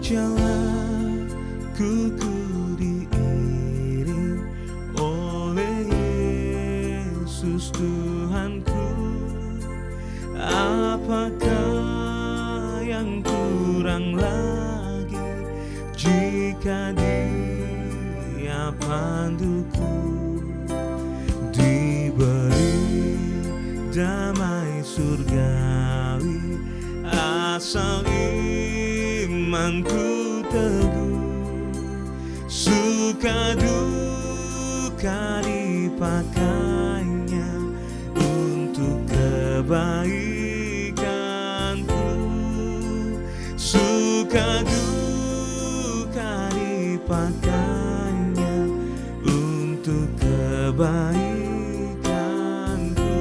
jalanku ku diiring oleh Yesus Tuhanku. Apakah yang kurang lagi jika Dia panduku? Diberi damai surgawi asal imanku teguh. Suka duka dipakainya untuk kebaikanku. Suka duka dipakainya untuk kebaikanku.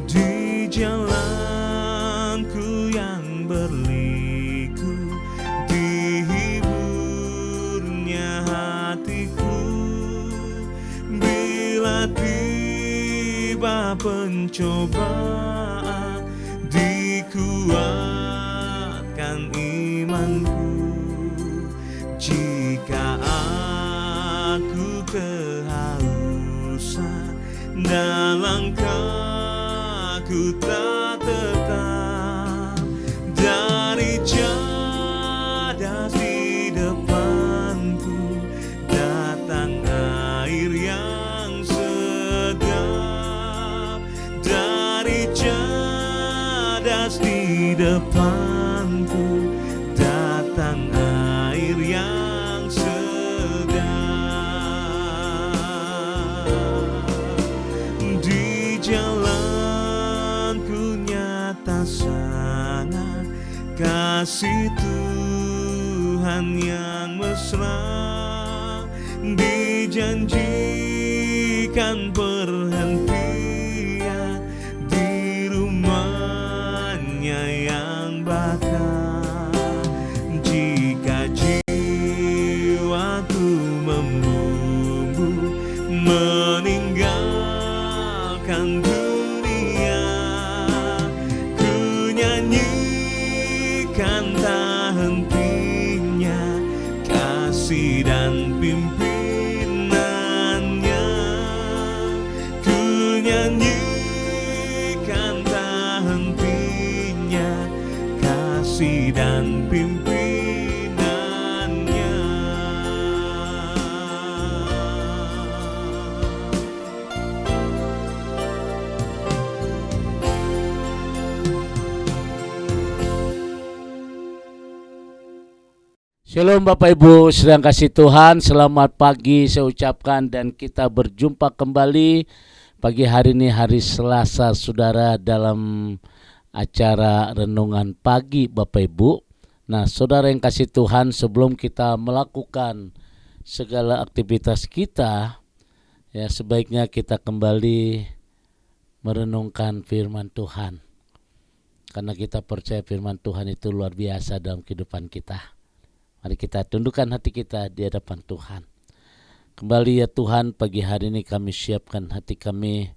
Di jalanku yang berliku, dihiburnya hatiku. Bila tiba pencobaan, dikuatkan imanku. Jika aku kehausan dan langkahku tak tetap, dari jadas di depanku datang air yang sedap. Dari jadas di depanku datang air yang sedap. Di jalanku nyata sangat kasih Tuhan yang mesra, dijanjikan perhentian di rumahnya yang bakar. Jika jiwaku membumbu meninggalkan dunia, ku nyanyikan tak hentinya kasih dan pimpinannya. Ku nyanyikan tak hentinya kasih dan pimpinannya. Shalom Bapak Ibu sedang kasih Tuhan, selamat pagi saya ucapkan, dan kita berjumpa kembali pagi hari ini, hari Selasa saudara, dalam acara renungan pagi Bapak Ibu. Nah saudara yang kasih Tuhan, sebelum kita melakukan segala aktivitas kita, ya sebaiknya kita kembali merenungkan firman Tuhan, karena kita percaya firman Tuhan itu luar biasa dalam kehidupan kita. Mari kita tundukkan hati kita di hadapan Tuhan. Kembali ya Tuhan, pagi hari ini kami siapkan hati kami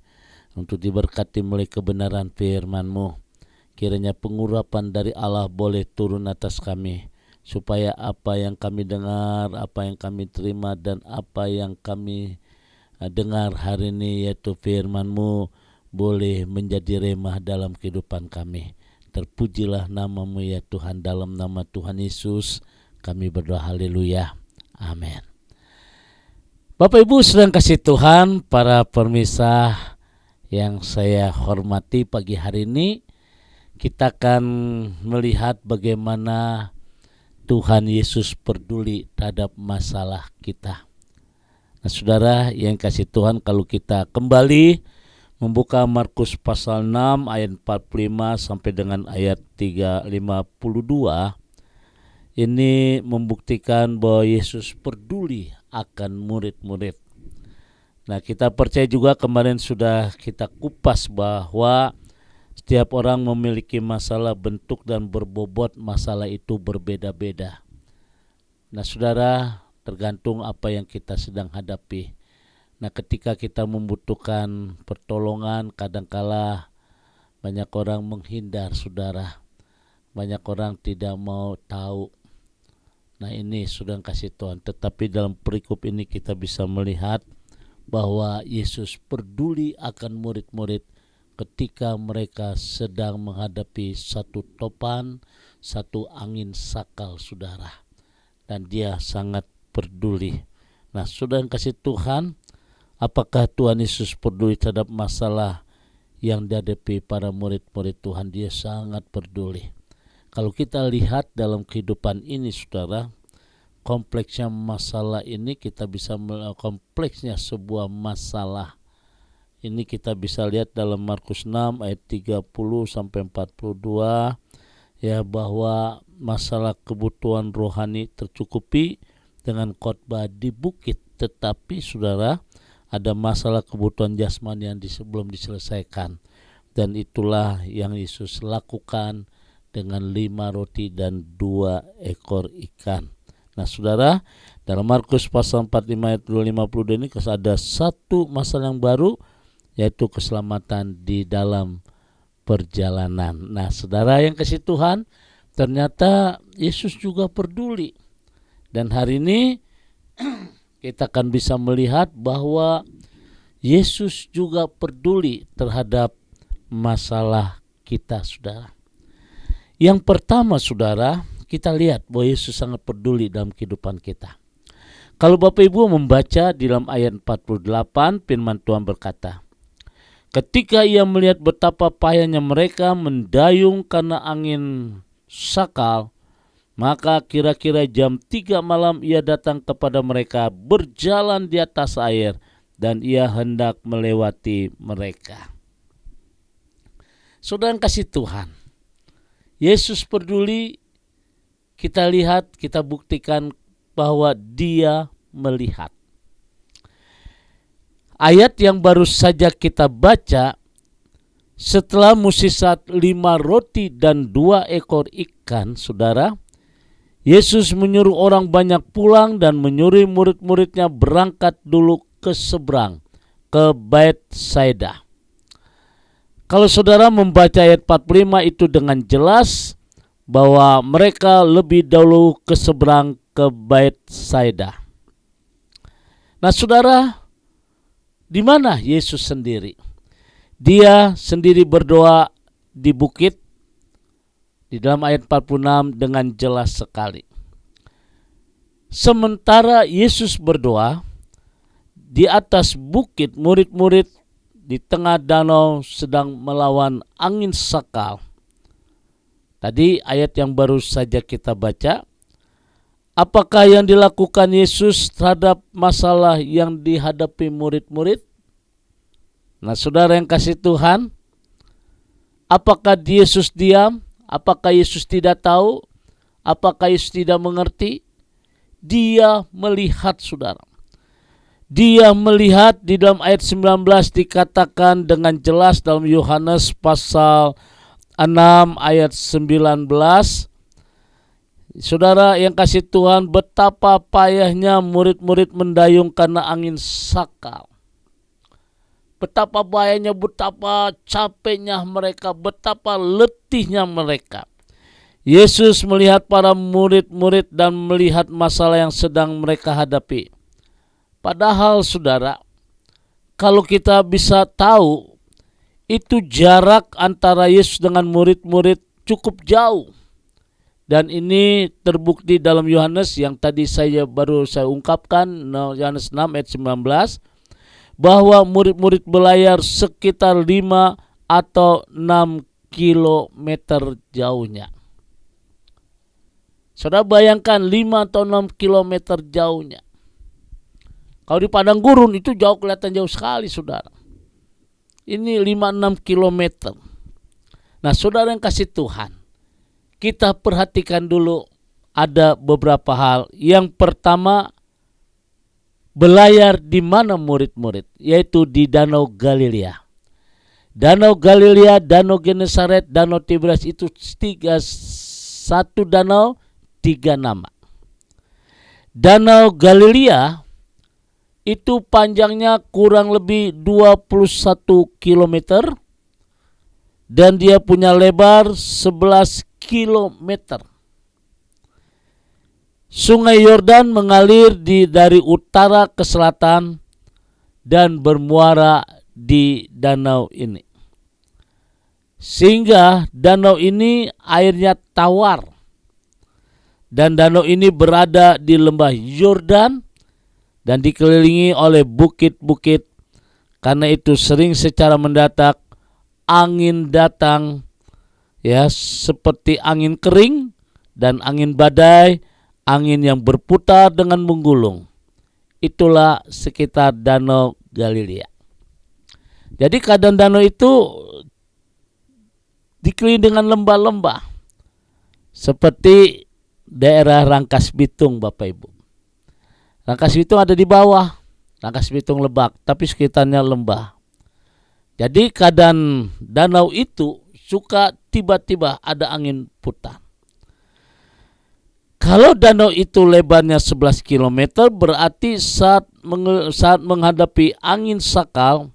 untuk diberkati melalui kebenaran firman-Mu. Kiranya pengurapan dari Allah boleh turun atas kami, supaya apa yang kami dengar, apa yang kami terima, dan apa yang kami dengar hari ini, yaitu firman-Mu, boleh menjadi remah dalam kehidupan kami. Terpujilah nama-Mu ya Tuhan, dalam nama Tuhan Yesus kami berdoa, haleluya, amin. Bapak Ibu sedang kasih Tuhan, para pemirsa yang saya hormati, pagi hari ini kita akan melihat bagaimana Tuhan Yesus peduli terhadap masalah kita. Nah saudara yang kasih Tuhan, kalau kita kembali membuka Markus pasal 6 ayat 45 sampai dengan ayat 52, ini membuktikan bahwa Yesus peduli akan murid-murid. Nah kita percaya juga, kemarin sudah kita kupas bahwa setiap orang memiliki masalah, bentuk dan berbobot masalah itu berbeda-beda. Nah saudara, tergantung apa yang kita sedang hadapi. Nah ketika kita membutuhkan pertolongan, kadangkala banyak orang menghindar saudara. banyak orang tidak mau tahu. Nah ini sudah kasih Tuhan. Tetapi dalam perikop ini kita bisa melihat bahwa Yesus peduli akan murid-murid ketika mereka sedang menghadapi satu topan, satu angin sakal, saudara. Dan dia sangat peduli. Nah sudah kasih Tuhan, apakah Tuhan Yesus peduli terhadap masalah yang dihadapi para murid-murid Tuhan? Dia sangat peduli. Kalau kita lihat dalam kehidupan ini, saudara, kompleksnya masalah ini kita bisa kompleksnya sebuah masalah. Ini kita bisa lihat dalam Markus 6 ayat 30 sampai 42 ya, bahwa masalah kebutuhan rohani tercukupi dengan khotbah di bukit, tetapi saudara, ada masalah kebutuhan jasmani yang belum diselesaikan. Dan itulah yang Yesus lakukan dengan 5 roti dan 2 ekor ikan. Nah saudara, dalam Markus pasal 45 ayat 52 ini ada satu masalah yang baru, yaitu keselamatan di dalam perjalanan. Nah saudara yang kasih Tuhan, ternyata Yesus juga peduli. Dan hari ini kita akan bisa melihat bahwa Yesus juga peduli terhadap masalah kita, saudara. Yang pertama, saudara, kita lihat bahwa Yesus sangat peduli dalam kehidupan kita. Kalau Bapak Ibu membaca di dalam ayat 48, firman Tuhan berkata, ketika ia melihat betapa payahnya mereka mendayung karena angin sakal, maka kira-kira jam 3 malam ia datang kepada mereka berjalan di atas air, dan ia hendak melewati mereka. Saudara yang kasih Tuhan, Yesus peduli. Kita lihat, kita buktikan bahwa dia melihat. Ayat yang baru saja kita baca, setelah musisat 5 roti dan 2 ekor ikan, saudara, Yesus menyuruh orang banyak pulang dan menyuruh murid-muridnya berangkat dulu ke seberang, ke Betsaida. Kalau saudara membaca ayat 45 itu dengan jelas bahwa mereka lebih dahulu ke seberang ke Betsaida. Nah saudara, di mana Yesus sendiri? Dia sendiri berdoa di bukit, di dalam ayat 46 dengan jelas sekali. Sementara Yesus berdoa di atas bukit, murid-murid di tengah danau sedang melawan angin sakal. Tadi ayat yang baru saja kita baca, apakah yang dilakukan Yesus terhadap masalah yang dihadapi murid-murid? Nah saudara yang kasih Tuhan, apakah Yesus diam? Apakah Yesus tidak tahu? Apakah Yesus tidak mengerti? Dia melihat, saudara. Dia melihat. Di dalam ayat 19 dikatakan dengan jelas dalam Yohanes pasal 6 ayat 19. Saudara yang kasih Tuhan, betapa payahnya murid-murid mendayung karena angin sakal. Betapa bahayanya, betapa capeknya mereka, betapa letihnya mereka. Yesus melihat para murid-murid dan melihat masalah yang sedang mereka hadapi. Padahal saudara, kalau kita bisa tahu, itu jarak antara Yesus dengan murid-murid cukup jauh. Dan ini terbukti dalam Yohanes yang tadi baru saya ungkapkan, Yohanes 6 ayat 19, bahwa murid-murid berlayar sekitar 5 atau 6 kilometer jauhnya. Saudara bayangkan 5 atau 6 kilometer jauhnya. Kalau di padang gurun itu jauh, kelihatan jauh sekali, saudara. Ini 5-6 kilometer. Nah saudara yang kasih Tuhan, kita perhatikan dulu ada beberapa hal. Yang pertama, berlayar di mana murid-murid, yaitu di Danau Galilea. Danau Galilea, Danau Genesaret, Danau Tiberias itu satu danau, 3 nama. Danau Galilea itu panjangnya kurang lebih 21 km dan dia punya lebar 11 kilometer. Sungai Yordan mengalir dari utara ke selatan dan bermuara di danau ini. Sehingga danau ini airnya tawar. Dan danau ini berada di lembah Yordan dan dikelilingi oleh bukit-bukit. Karena itu sering secara mendadak angin datang, ya, seperti angin kering dan angin badai, angin yang berputar dengan menggulung. Itulah sekitar Danau Galilea. Jadi keadaan danau itu dikelilingi dengan lembah-lembah seperti daerah Rangkas Bitung, Bapak Ibu. Rangkas Bitung ada di bawah, Rangkas Bitung Lebak, tapi sekitarnya lembah. Jadi keadaan danau itu suka tiba-tiba ada angin putar. Kalau danau itu lebarnya 11 km, berarti saat menghadapi angin sakal,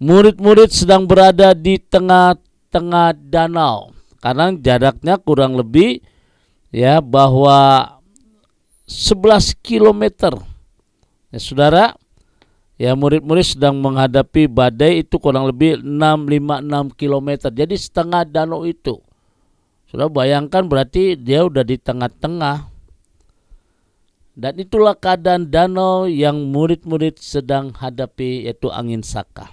murid-murid sedang berada di tengah-tengah danau. Karena jaraknya kurang lebih, ya, bahwa 11 km. Ya, saudara, ya, murid-murid sedang menghadapi badai itu kurang lebih 656 km. Jadi setengah danau itu. Sudah bayangkan berarti dia udah di tengah-tengah. Dan itulah keadaan danau yang murid-murid sedang hadapi, yaitu angin sakal.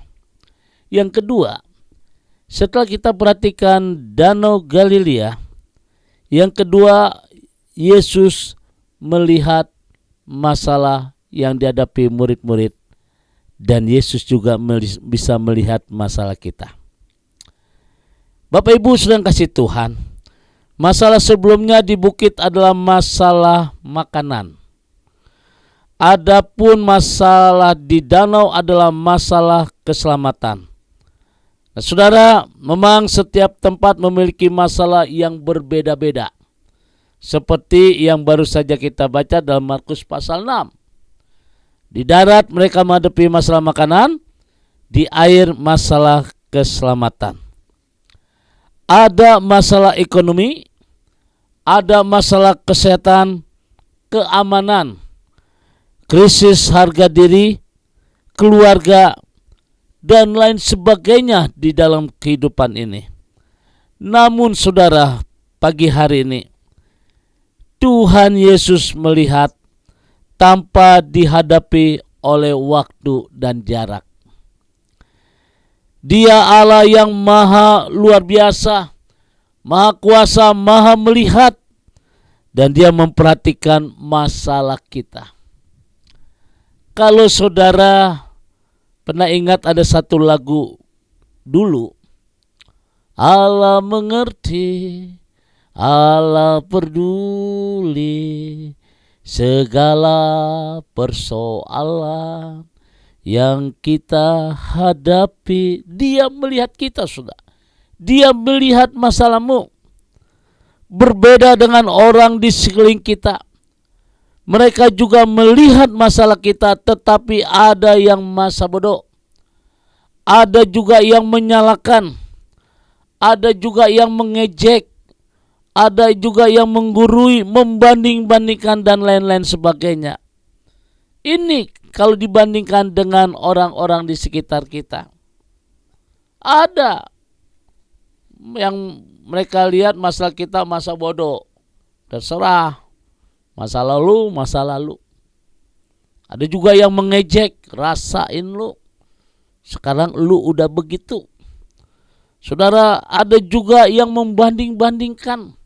Yang kedua, setelah kita perhatikan Danau Galilea, yang kedua, Yesus melihat masalah yang dihadapi murid-murid, dan Yesus juga bisa melihat masalah kita. Bapak Ibu sedang kasih Tuhan, masalah sebelumnya di bukit adalah masalah makanan. Adapun masalah di danau adalah masalah keselamatan. Nah, saudara, memang setiap tempat memiliki masalah yang berbeda-beda. Seperti yang baru saja kita baca dalam Markus pasal 6. Di darat mereka menghadapi masalah makanan, di air masalah keselamatan. Ada masalah ekonomi, ada masalah kesehatan, keamanan, krisis harga diri, keluarga, dan lain sebagainya di dalam kehidupan ini. Namun saudara, pagi hari ini Tuhan Yesus melihat tanpa dihadapi oleh waktu dan jarak. Dia Allah yang maha luar biasa, maha kuasa, maha melihat, dan dia memperhatikan masalah kita. Kalau saudara pernah ingat ada satu lagu dulu, Allah mengerti, Allah peduli segala persoalan yang kita hadapi. Dia melihat kita, sudah. Dia melihat masalahmu. Berbeda dengan orang di sekeliling kita. Mereka juga melihat masalah kita, tetapi ada yang masa bodoh. Ada juga yang menyalahkan. Ada juga yang mengejek. Ada juga yang menggurui, membanding-bandingkan, dan lain-lain sebagainya. Ini kalau dibandingkan dengan orang-orang di sekitar kita. Ada yang mereka lihat masalah kita masa bodoh. Terserah. Masa lalu, masa lalu. Ada juga yang mengejek, rasain lu. Sekarang lu udah begitu. Saudara, ada juga yang membanding-bandingkan.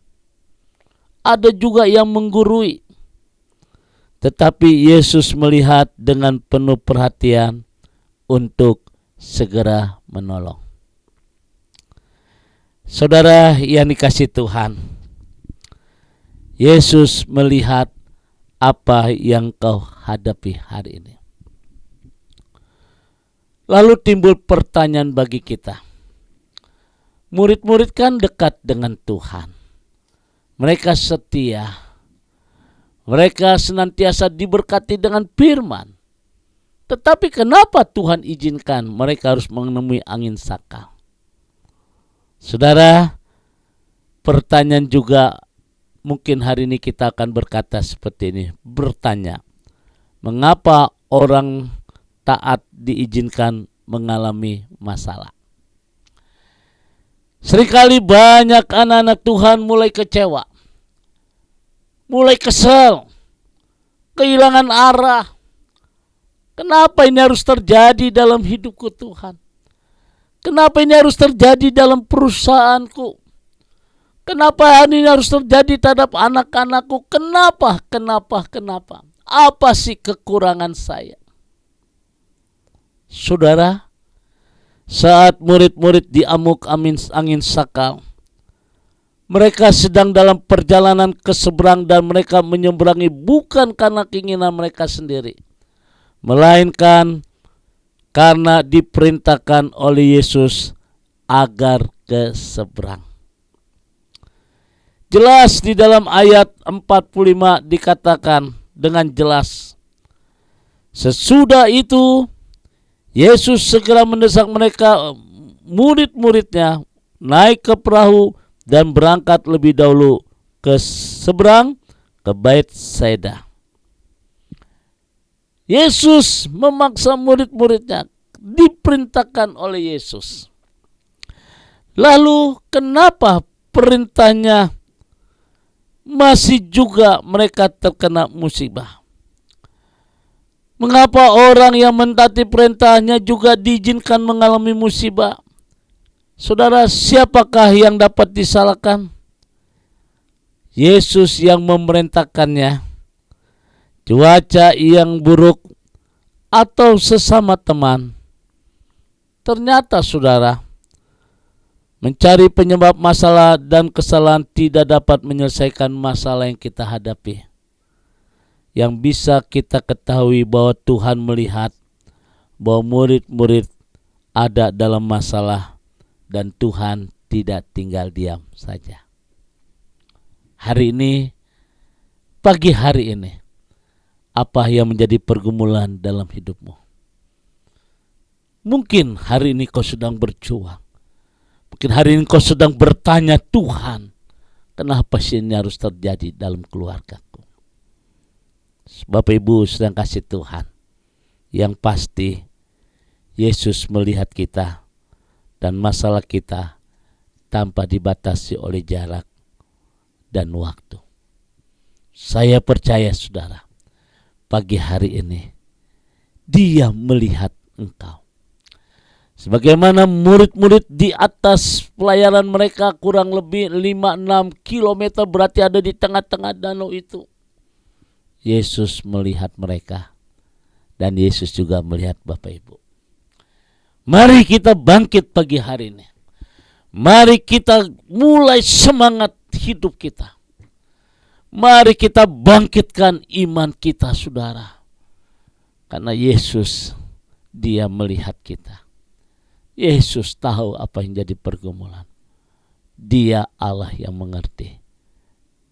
Ada juga yang menggurui. Tetapi Yesus melihat dengan penuh perhatian untuk segera menolong. Saudara yang dikasihi Tuhan, Yesus melihat apa yang kau hadapi hari ini. Lalu timbul pertanyaan bagi kita. Murid-murid kan dekat dengan Tuhan. Mereka setia. Mereka senantiasa diberkati dengan firman. Tetapi kenapa Tuhan izinkan mereka harus menemui angin sakal? Saudara, pertanyaan juga mungkin hari ini kita akan berkata seperti ini, bertanya, mengapa orang taat diizinkan mengalami masalah? Seringkali banyak anak-anak Tuhan mulai kecewa, mulai kesel, kehilangan arah. Kenapa ini harus terjadi dalam hidupku Tuhan? Kenapa ini harus terjadi dalam perusahaanku? Kenapa ini harus terjadi terhadap anak-anakku? Kenapa? Apa sih kekurangan saya? Saudara, saat murid-murid diamuk angin sakal, mereka sedang dalam perjalanan ke seberang dan mereka menyeberangi bukan karena keinginan mereka sendiri, melainkan karena diperintahkan oleh Yesus agar ke seberang. Jelas di dalam ayat 45 dikatakan dengan jelas, sesudah itu Yesus segera mendesak mereka, murid-muridnya, naik ke perahu dan berangkat lebih dahulu ke seberang, ke Betsaida. Yesus memaksa murid-muridnya, diperintahkan oleh Yesus. Lalu kenapa perintahnya masih juga mereka terkena musibah? Mengapa orang yang mentaati perintahnya juga diizinkan mengalami musibah? Saudara, siapakah yang dapat disalahkan? Yesus yang memerintahkannya, cuaca yang buruk, atau sesama teman? Ternyata saudara, mencari penyebab masalah dan kesalahan tidak dapat menyelesaikan masalah yang kita hadapi. Yang bisa kita ketahui bahwa Tuhan melihat bahwa murid-murid ada dalam masalah dan Tuhan tidak tinggal diam saja. Hari ini, pagi hari ini, apa yang menjadi pergumulan dalam hidupmu? Mungkin hari ini kau sedang berjuang. Mungkin hari ini kau sedang bertanya, Tuhan, kenapa sih ini harus terjadi dalam keluargaku? Bapak Ibu sedang kasih Tuhan, yang pasti Yesus melihat kita dan masalah kita tanpa dibatasi oleh jarak dan waktu. Saya percaya saudara, pagi hari ini Dia melihat engkau. Sebagaimana murid-murid di atas pelayaran mereka kurang lebih 5-6 kilometer, berarti ada di tengah-tengah danau itu. Yesus melihat mereka dan Yesus juga melihat Bapak Ibu. Mari kita bangkit pagi hari ini. Mari kita mulai semangat hidup kita. Mari kita bangkitkan iman kita saudara. Karena Yesus, Dia melihat kita. Yesus tahu apa yang jadi pergumulan. Dia Allah yang mengerti.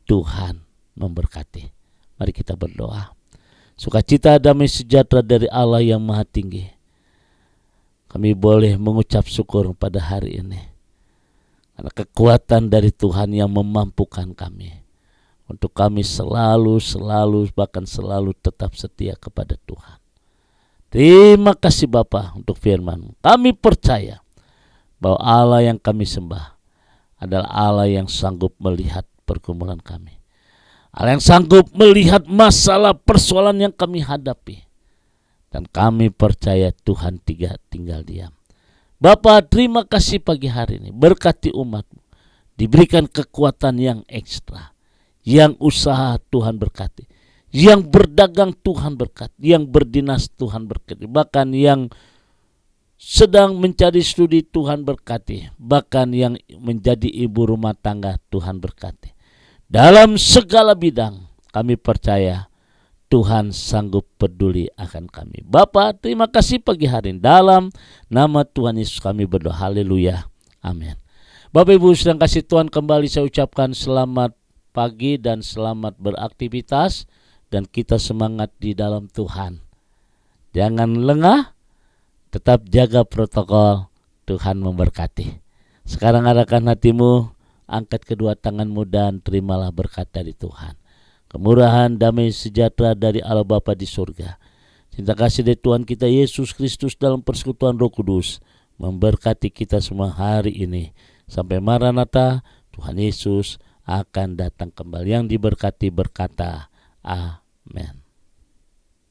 Tuhan memberkati. Mari kita berdoa. Sukacita, damai sejahtera dari Allah yang Maha Tinggi. Kami boleh mengucap syukur pada hari ini. Karena kekuatan dari Tuhan yang memampukan kami. Untuk kami selalu bahkan selalu tetap setia kepada Tuhan. Terima kasih Bapa untuk firman. Kami percaya bahwa Allah yang kami sembah adalah Allah yang sanggup melihat pergumulan kami. Allah yang sanggup melihat masalah persoalan yang kami hadapi. Dan kami percaya Tuhan tinggal diam. Bapa, terima kasih pagi hari ini. Berkati umat-Mu. Diberikan kekuatan yang ekstra. Yang usaha Tuhan berkati. Yang berdagang Tuhan berkati. Yang berdinas Tuhan berkati. Bahkan yang sedang mencari studi Tuhan berkati. Bahkan yang menjadi ibu rumah tangga Tuhan berkati. Dalam segala bidang kami percaya Tuhan sanggup peduli akan kami. Bapa, terima kasih pagi hari ini. Dalam nama Tuhan Yesus kami berdoa. Haleluya. Amin. Bapak Ibu sedang kasih Tuhan, kembali saya ucapkan selamat pagi dan selamat beraktivitas. Dan kita semangat di dalam Tuhan. Jangan lengah, tetap jaga protokol. Tuhan memberkati. Sekarang arahkan hatimu angkat kedua tanganmu dan terimalah berkat dari Tuhan. Kemurahan, damai sejahtera dari Allah Bapa di surga, cinta kasih dari Tuhan kita Yesus Kristus dalam persekutuan Roh Kudus memberkati kita semua hari ini. Sampai Maranatha, Tuhan Yesus akan datang kembali. Yang diberkati berkata, Amin.